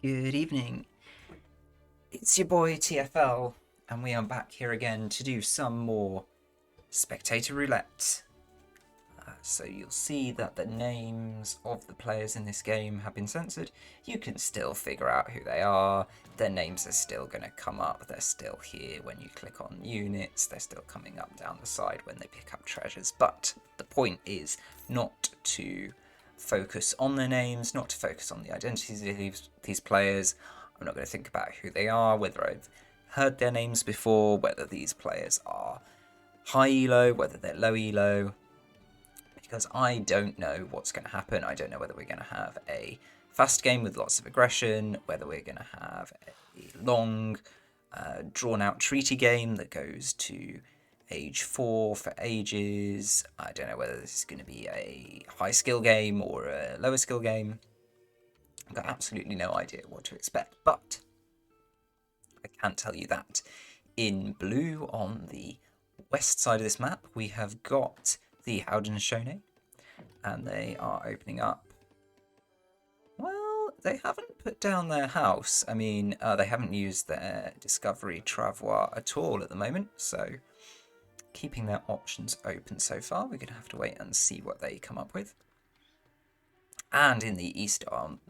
Good evening. It's your boy TFL, and we are back here again to do some more spectator roulette. So you'll see that the names of the players in this game have been censored. You can still figure out who they are. Their names are still going to come up. They're still here when you click on units. They're still coming up down the side when they pick up treasures. But the point is not to focus on their names, not to focus on the identities of these players. I'm not going to think about who they are, whether I've heard their names before, whether these players are high elo, whether they're low elo, because I don't know what's going to happen. I don't know whether we're going to have a fast game with lots of aggression, whether we're going to have a long, drawn-out treaty game that goes to age 4 for ages. I don't know whether this is going to be a high skill game or a lower skill game. I've got absolutely no idea what to expect, but I can tell you that in blue on the west side of this map, we have got the Haude V USA, and they are opening up. Well, they haven't put down their house. I mean, they haven't used their Discovery Travois at all at the moment, so keeping their options open so far. We're going to have to wait and see what they come up with. And in the east arm,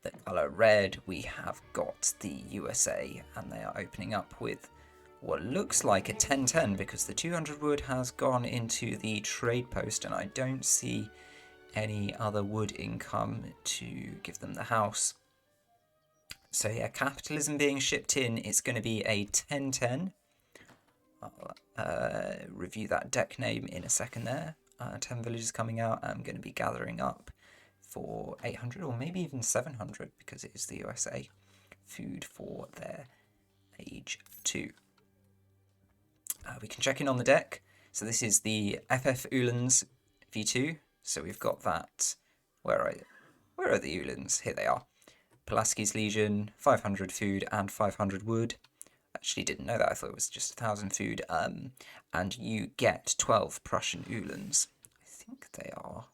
the colour red, we have got the USA, and they are opening up with what looks like a 10-10 because the 200 wood has gone into the trade post, and I don't see any other wood income to give them the house. So yeah, capitalism being shipped in, it's going to be a 10-10. I'll review that deck name in a second there. 10 villages coming out. I'm going to be gathering up for 800 or maybe even 700 because it is the USA. Food for their age 2. We can check in on the deck. So this is the FF Uhlans V2. So we've got that. Where are the Uhlans? Here they are. Pulaski's Legion, 500 food and 500 wood. Actually didn't know that. I thought it was just 1,000 food. And you get 12 Prussian Uhlans. I think they are.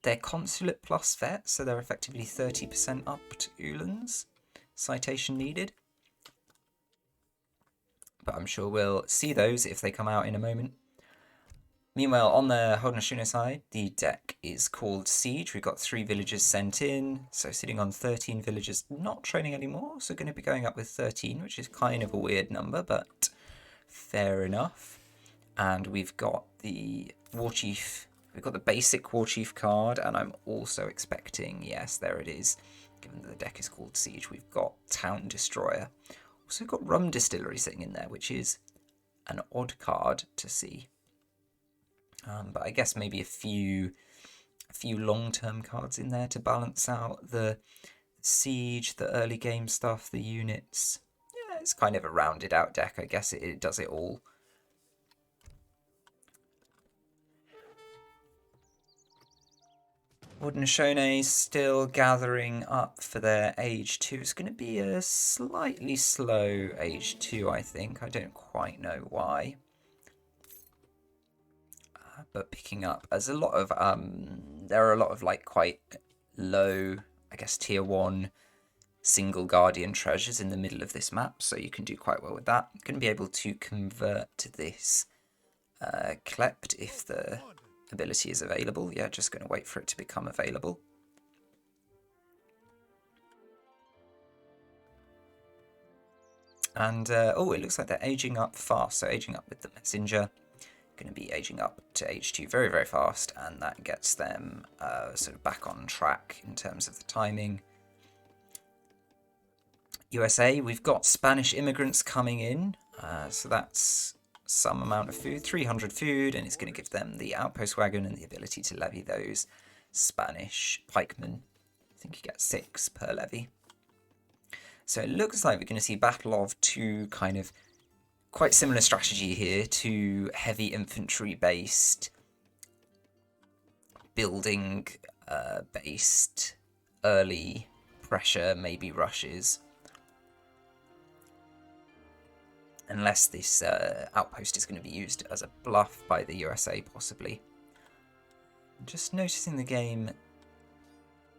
They're consulate plus vet, so they're effectively 30% up to Uhlans. Citation needed. But I'm sure we'll see those if they come out in a moment. Meanwhile, on the Haude V USA side, the deck is called Siege. We've got 3 villagers sent in, so sitting on 13 villagers, not training anymore, so going to be going up with 13, which is kind of a weird number, but fair enough. And we've got the War Chief, we've got the basic War Chief card, and I'm also expecting, yes, there it is, given that the deck is called Siege, we've got Town Destroyer. Also got Rum Distillery sitting in there, which is an odd card to see. But I guess maybe a few long-term cards in there to balance out the siege, the early game stuff, the units. Yeah, it's kind of a rounded out deck. I guess it does it all. Haudenosaunee still gathering up for their age 2. It's going to be a slightly slow age 2, I think. I don't quite know why. But picking up as a lot of there are a lot of like quite low, I guess tier 1 single guardian treasures in the middle of this map, so you can do quite well with that. You're going to be able to convert this Klept if the ability is available. Yeah, just going to wait for it to become available. And oh, it looks like they're aging up fast, so aging up with the messenger. Going to be aging up to H2 very, very fast, and that gets them sort of back on track in terms of the timing. USA, we've got Spanish immigrants coming in, so that's some amount of food, 300 food, and it's going to give them the outpost wagon and the ability to levy those Spanish pikemen. I think you get 6 per levy. So it looks like we're going to see Battle of 2 kind of quite similar strategy here to heavy infantry based, building based early pressure, maybe rushes. Unless this outpost is going to be used as a bluff by the USA, possibly. I'm just noticing the game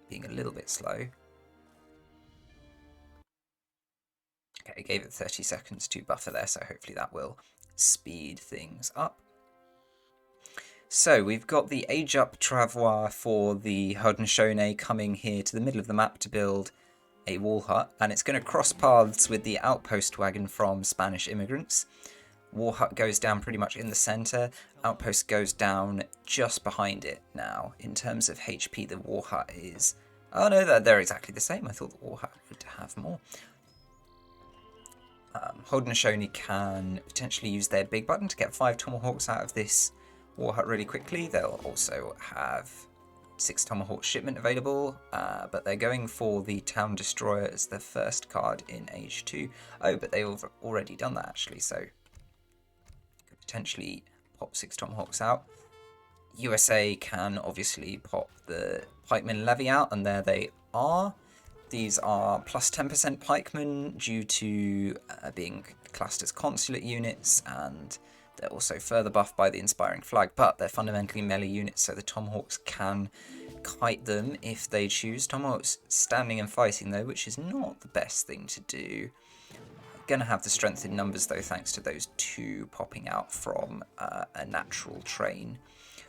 being a little bit slow. Okay, gave it 30 seconds to buffer there, so hopefully that will speed things up. So we've got the age up travois for the Haudenosaunee coming here to the middle of the map to build a wall hut, and it's going to cross paths with the outpost wagon from Spanish immigrants. War hut goes down pretty much in the centre, outpost goes down just behind it now. In terms of HP, the war hut is... oh no, they're exactly the same. I thought the war hut would have more. Haudenosaunee can potentially use their big button to get 5 tomahawks out of this war hut really quickly. They'll also have 6 tomahawk shipment available, but they're going for the town destroyer as the first card in age 2. Oh, but they've already done that actually, so could potentially pop 6 tomahawks out. USA can obviously pop the pikeman levy out, and there they are. These are plus 10% pikemen due to being classed as consulate units, and they're also further buffed by the inspiring flag, but they're fundamentally melee units, so the tomahawks can kite them if they choose. Tomahawks standing and fighting though, which is not the best thing to do. Gonna have the strength in numbers though, thanks to those 2 popping out from a natural train.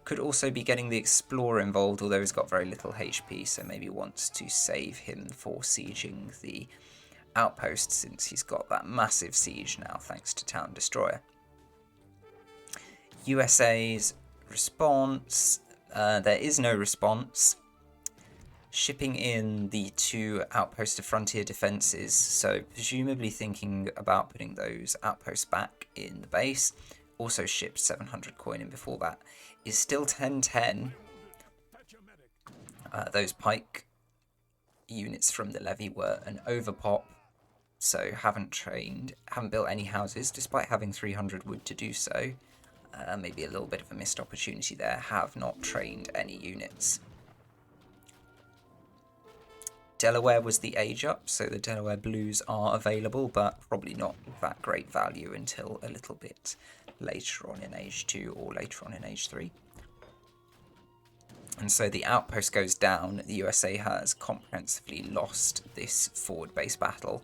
Could also be getting the Explorer involved, although he's got very little HP, so maybe wants to save him for sieging the outpost, since he's got that massive siege now, thanks to Town Destroyer. USA's response, there is no response. Shipping in the 2 outpost of frontier defences, so presumably thinking about putting those outposts back in the base. Also shipped 700 coin in before that. Is still 1010. Those pike units from the levy were an overpop, so haven't built any houses, despite having 300 wood to do so. Maybe a little bit of a missed opportunity there. Have not trained any units. Delaware was the age up, so the Delaware Blues are available, but probably not that great value until a little bit later on in age 2 or later on in age 3. And so the outpost goes down. The USA has comprehensively lost this forward base battle,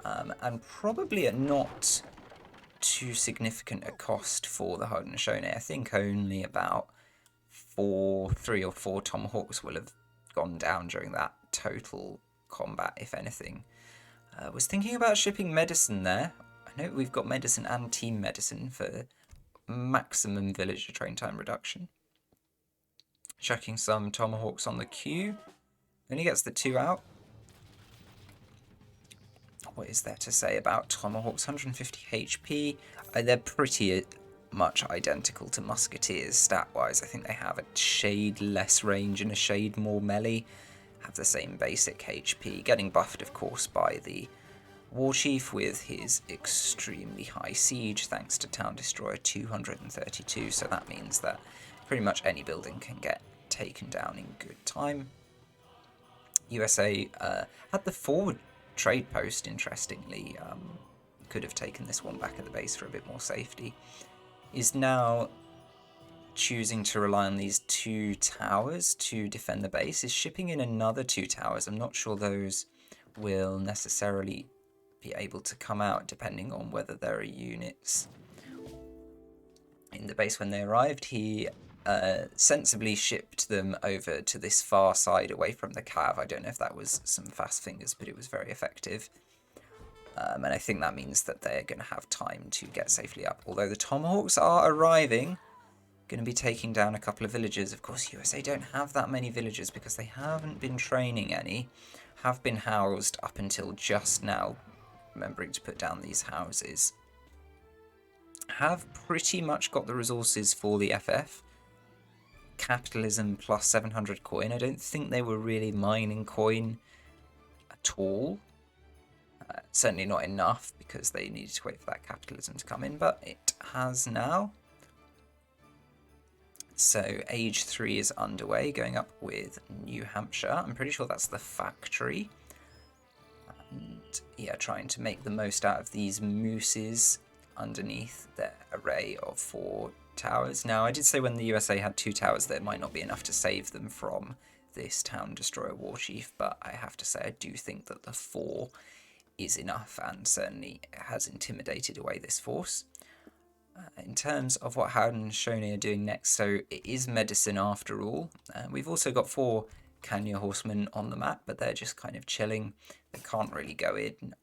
and probably at not too significant a cost for the Haudenosaunee. I think only about 3 or 4 tomahawks will have gone down during that total combat, if anything. Was thinking about shipping medicine there. I know we've got medicine and team medicine for maximum villager train time reduction. Chucking some tomahawks on the queue. Only gets the 2 out. What is there to say about tomahawks? 150 HP. They're pretty much identical to musketeers stat-wise. I think they have a shade less range and a shade more melee. Have the same basic HP. Getting buffed, of course, by the War Chief with his extremely high siege, thanks to Town Destroyer 232. So that means that pretty much any building can get taken down in good time. USA had the forward trade post, interestingly. Could have taken this one back at the base for a bit more safety. Is now choosing to rely on these 2 towers to defend the base. Is shipping in another 2 towers. I'm not sure those will necessarily be able to come out, depending on whether there are units in the base when they arrived. He sensibly shipped them over to this far side away from the cav. I don't know if that was some fast fingers, but it was very effective. And I think that means that they're going to have time to get safely up. Although the tomahawks are arriving, going to be taking down a couple of villagers. Of course, USA don't have that many villagers because they haven't been training any. Have been housed up until just now, remembering to put down these houses. Have pretty much got the resources for the FF. Capitalism plus 700 coin. I don't think they were really mining coin at all. Certainly not enough, because they needed to wait for that capitalism to come in, but it has now. So age 3 is underway, going up with New Hampshire. I'm pretty sure that's the factory. And yeah, trying to make the most out of these mooses underneath their array of 4 towers. Now, I did say when the USA had 2 towers, there might not be enough to save them from this Town Destroyer War Chief, but I have to say I do think that the 4 is enough and certainly has intimidated away this force. In terms of what Haude and Shoney are doing next, so it is medicine after all. We've also got 4 Kanya horsemen on the map, but they're just kind of chilling. They can't really go in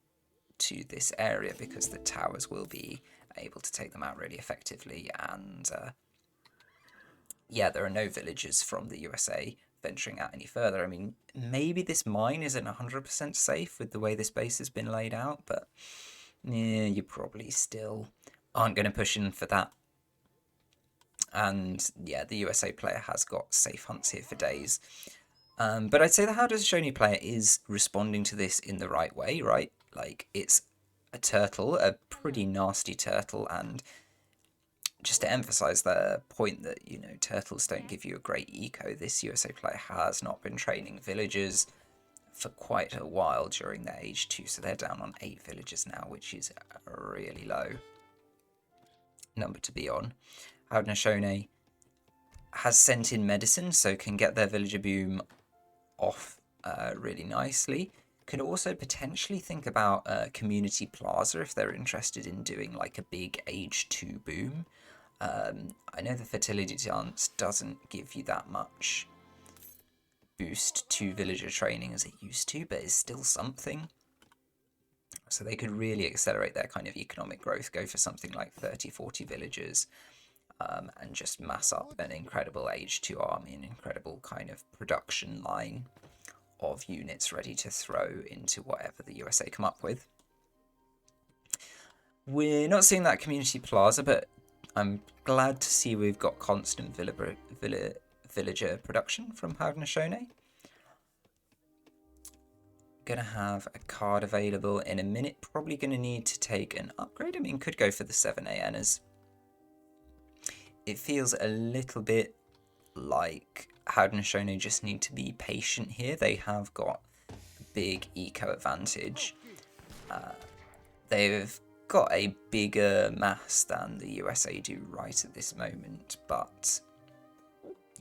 to this area because the towers will be able to take them out really effectively, and yeah, there are no villagers from the USA venturing out any further. I mean, maybe this mine isn't 100% safe with the way this base has been laid out, but yeah, you probably still aren't going to push in for that. And yeah, the USA player has got safe hunts here for days. But I'd say the How Does Shoney player is responding to this in the right way, right? Like, it's a turtle, a pretty nasty turtle, and just to emphasize the point that, you know, turtles don't give you a great eco, this USA player has not been training villagers for quite a while during their age 2, so they're down on 8 villagers now, which is a really low number to be on. Haudenosaunee has sent in medicine, so can get their villager boom off really nicely. Could also potentially think about a community plaza if they're interested in doing like a big age 2 boom. I know the fertility dance doesn't give you that much boost to villager training as it used to, but it's still something. So they could really accelerate their kind of economic growth, go for something like 30-40 villagers, and just mass up an incredible age 2 army, an incredible kind of production line of units ready to throw into whatever the USA come up with. We're not seeing that community plaza, but I'm glad to see we've got constant villager production from Haudenosaunee. Gonna have a card available in a minute. Probably gonna need to take an upgrade. I mean, could go for the 7 ANers. It feels a little bit like Haudenosaunee just need to be patient here. They have got a big eco advantage. They've got a bigger mass than the USA do right at this moment, but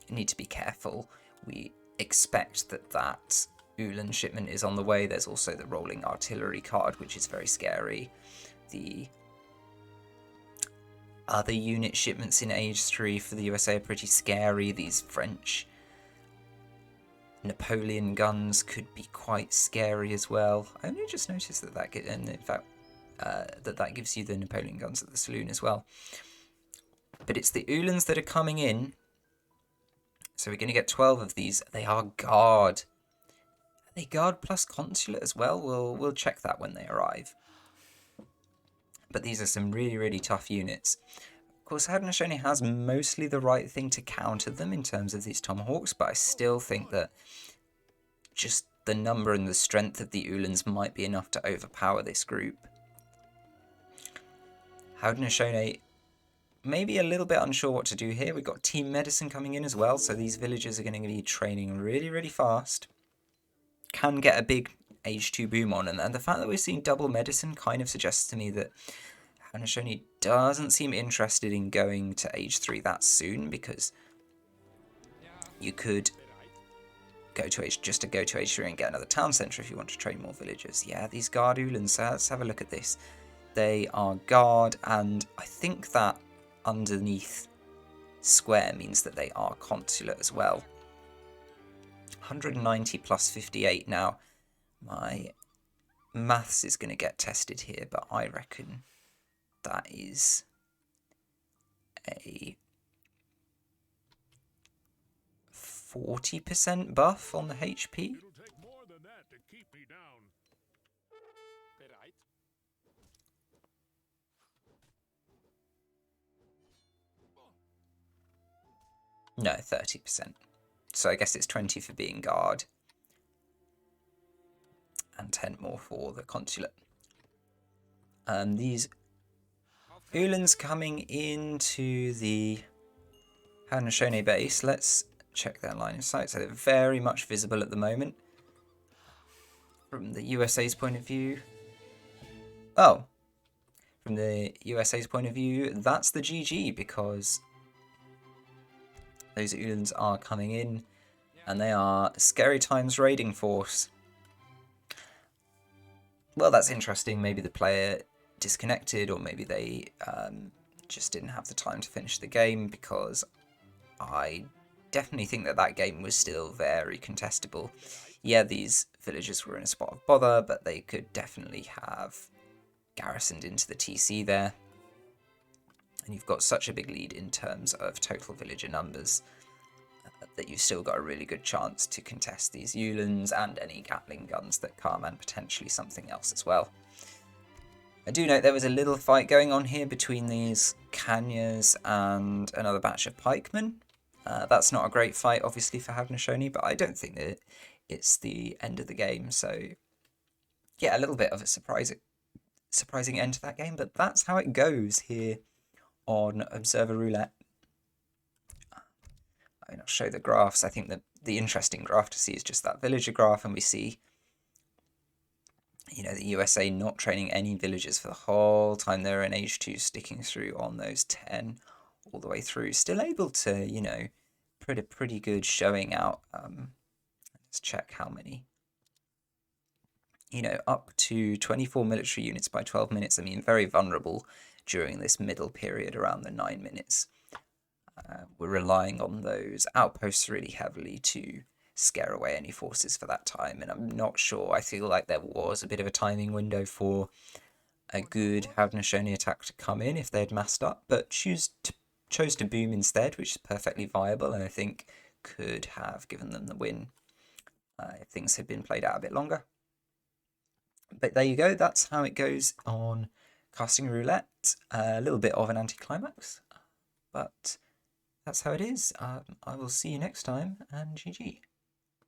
you need to be careful. We expect that Ulan shipment is on the way. There's also the rolling artillery card, which is very scary. The other unit shipments in Age 3 for the USA are pretty scary. These French Napoleon guns could be quite scary as well. I only just noticed that and in fact, that gives you the Napoleon guns at the saloon as well. But it's the Ulans that are coming in. So we're going to get 12 of these. They are guard. Are they guard plus consulate as well? We'll check that when they arrive. But these are some really, really tough units. Of course, Haudenosaunee has mostly the right thing to counter them in terms of these tomahawks, but I still think that just the number and the strength of the Ulans might be enough to overpower this group. Haudenosaunee maybe a little bit unsure what to do here. We've got team medicine coming in as well, so these villagers are going to be training really, really fast. Can get a big age 2 boom on, and the fact that we're seeing double medicine kind of suggests to me that Haudenosaunee doesn't seem interested in going to age 3 that soon, because you could go to age 3 and get another town centre if you want to train more villagers. Yeah, these guard Ulans, let's have a look at this. They are guard, and I think that underneath square means that they are consulate as well. 190 plus 58 now. My maths is going to get tested here, but I reckon that is a 40% buff on the HP. It'll take more than that to keep me down. No, 30%. So I guess it's 20 for being guard. And 10 more for the consulate. These Ulans coming into the Haudenosaunee base. Let's check their line of sight. So they're very much visible at the moment. From the USA's point of view... Oh. From the USA's point of view, that's the GG, because those Ulans are coming in, and they are Scary Times raiding force. well, that's interesting. Maybe the player disconnected, or maybe they just didn't have the time to finish the game, because I definitely think that that game was still very contestable. Yeah, these villagers were in a spot of bother, but they could definitely have garrisoned into the TC there. And you've got such a big lead in terms of total villager numbers that you've still got a really good chance to contest these Yulins and any Gatling guns that come, and potentially something else as well. I do note there was a little fight going on here between these Kanyas and another batch of pikemen. That's not a great fight, obviously, for Haudenosaunee, but I don't think that it's the end of the game. So, yeah, a little bit of a surprising end to that game, but that's how it goes here on Observer Roulette. I'll show the graphs. I think that the interesting graph to see is just that villager graph, and we see, you know, the USA not training any villagers for the whole time they're in Age 2, sticking through on those 10 all the way through. Still able to, you know, pretty good showing out. Let's check how many. You know, up to 24 military units by 12 minutes. I mean, very vulnerable during this middle period around the 9 minutes. We're relying on those outposts really heavily to scare away any forces for that time, and I'm not sure. I feel like there was a bit of a timing window for a good Haudenosaunee attack to come in if they'd massed up, but chose to boom instead, which is perfectly viable, and I think could have given them the win if things had been played out a bit longer. But there you go, that's how it goes on Casting Roulette. A little bit of an anticlimax, but that's how it is. I will see you next time, and GG.